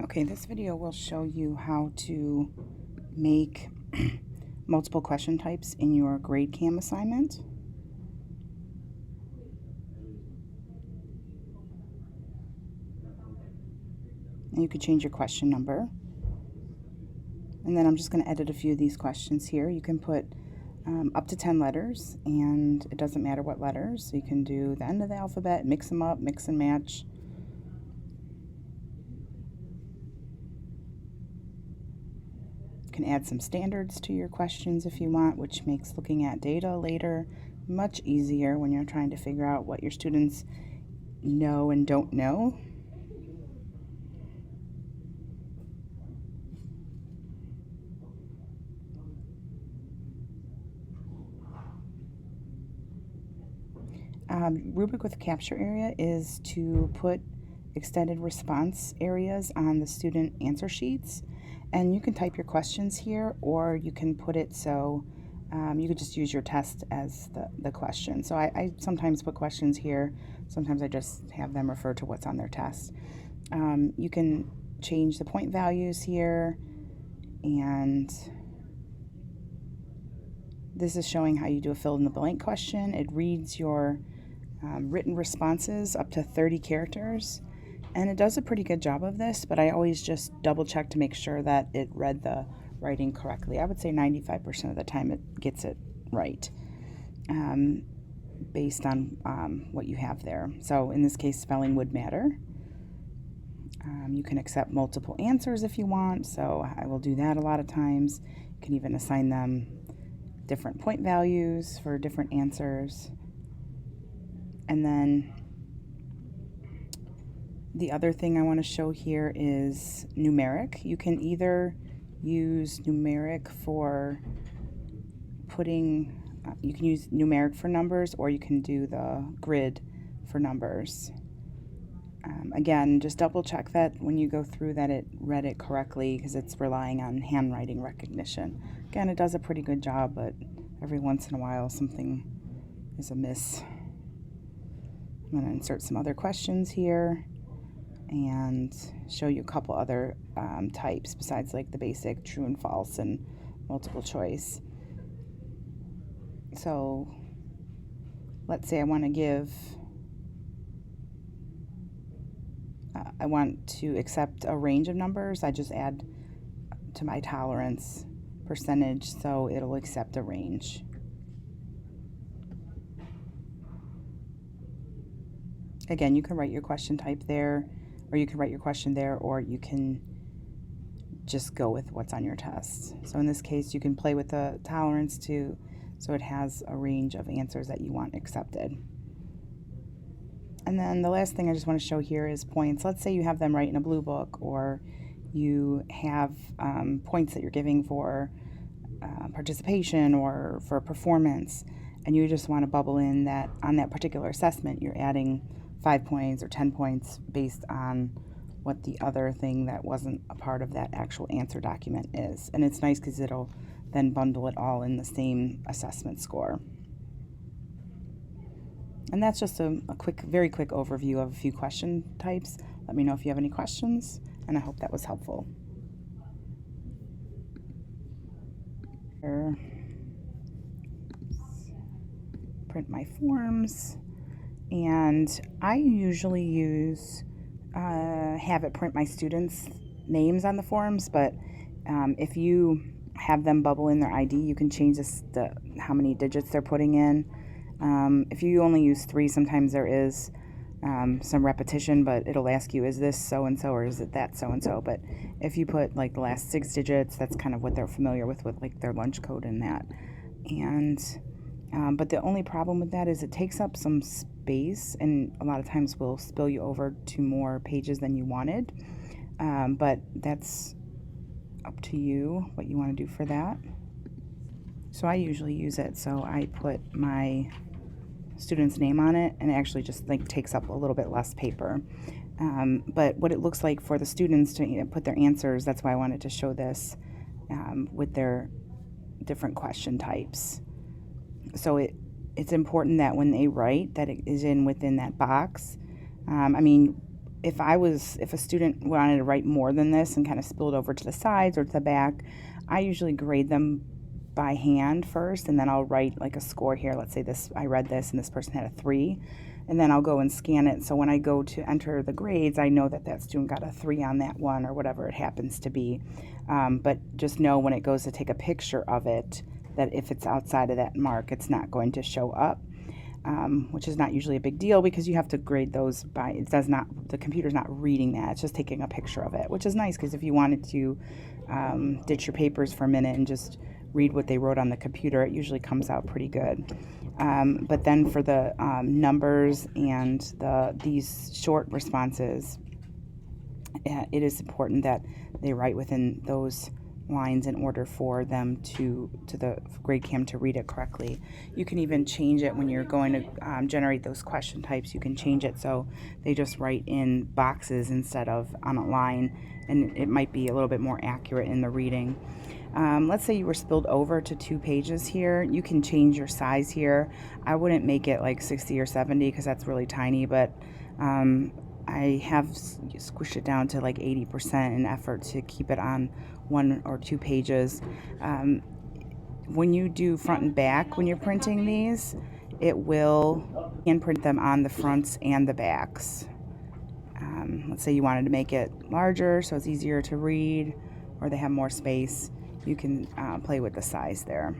Okay, this video will show you how to make multiple question types in your GradecamQuestionTypes assignment. And you could change your question number. And then I'm just going to edit a few of these questions here. You can put up to 10 letters, and it doesn't matter what letters. So you can do the end of the alphabet, mix them up, mix and match. You can add some standards to your questions if you want, which makes looking at data later much easier when you're trying to figure out what your students know and don't know. Rubric with capture area is to put extended response areas on the student answer sheets, and you can type your questions here, or you can put it so you could just use your test as the question. So I sometimes put questions here, sometimes I just have them refer to what's on their test. You can change the point values here, and this is showing how you do a fill in the blank question. It reads your written responses up to 30 characters, and it does a pretty good job of this, but I always just double check to make sure that it read the writing correctly. I would say 95% of the time it gets it right, based on what you have there. So in this case, spelling would matter. You can accept multiple answers if you want, so I will do that a lot of times. You can even assign them different point values for different answers. And then the other thing I want to show here is numeric. You can either use numeric for putting, you can use numeric for numbers, or you can do the grid for numbers. Again, just double check that when you go through that it read it correctly, because it's relying on handwriting recognition. Again, it does a pretty good job, but every once in a while something is amiss. I'm going to insert some other questions here and show you a couple other types besides like the basic true and false and multiple choice. So let's say I want to give, I want to accept a range of numbers. I just add to my tolerance percentage so it'll accept a range. Again, you can write your question type there, or you can write your question there, or you can just go with what's on your test. So in this case, you can play with the tolerance too, so it has a range of answers that you want accepted. And then the last thing I just want to show here is points. Let's say you have them write in a blue book, or you have points that you're giving for participation or for performance, and you just want to bubble in that on that particular assessment you're adding 5 points or 10 points based on what the other thing that wasn't a part of that actual answer document is. And it's nice because it'll then bundle it all in the same assessment score. And that's just a very quick overview of a few question types. Let me know if you have any questions, and I hope that was helpful. Print my forms, and I usually use have it print my students' names on the forms, but if you have them bubble in their ID, you can change how many digits they're putting in. If you only use 3, sometimes there is some repetition, but it'll ask you, is this so-and-so or is it that so-and-so? But if you put like the last 6 digits, that's kind of what they're familiar with like their lunch code and that. And but the only problem with that is it takes up some space, and a lot of times will spill you over to more pages than you wanted. But that's up to you what you want to do for that. So I usually use it so I put my student's name on it, and it actually just like takes up a little bit less paper. But what it looks like for the students to put their answers, that's why I wanted to show this with their different question types. So it's important that when they write that it is within that box. I mean, if a student wanted to write more than this and kind of spilled over to the sides or to the back, I usually grade them by hand first, and then I'll write like a score here. Let's say I read this and this person had a 3, and then I'll go and scan it. So when I go to enter the grades, I know that student got a 3 on that one or whatever it happens to be. But just know when it goes to take a picture of it, that if it's outside of that mark, it's not going to show up. Which is not usually a big deal because you have to grade those by, the computer's not reading that, it's just taking a picture of it, which is nice because if you wanted to ditch your papers for a minute and just read what they wrote on the computer, it usually comes out pretty good. But then for the numbers and these short responses, it is important that they write within those lines in order for them to the GradecamQ to read it correctly. You can even change it when you're going to generate those question types. You can change it so they just write in boxes instead of on a line, and it might be a little bit more accurate in the reading. Let's say you were spilled over to 2 pages here. You can change your size here. I wouldn't make it like 60 or 70 because that's really tiny, but I have squished it down to like 80% in effort to keep it on 1 or 2 pages. When you do front and back, when you're printing these, it will print them on the fronts and the backs. Let's say you wanted to make it larger so it's easier to read, or they have more space. You can play with the size there.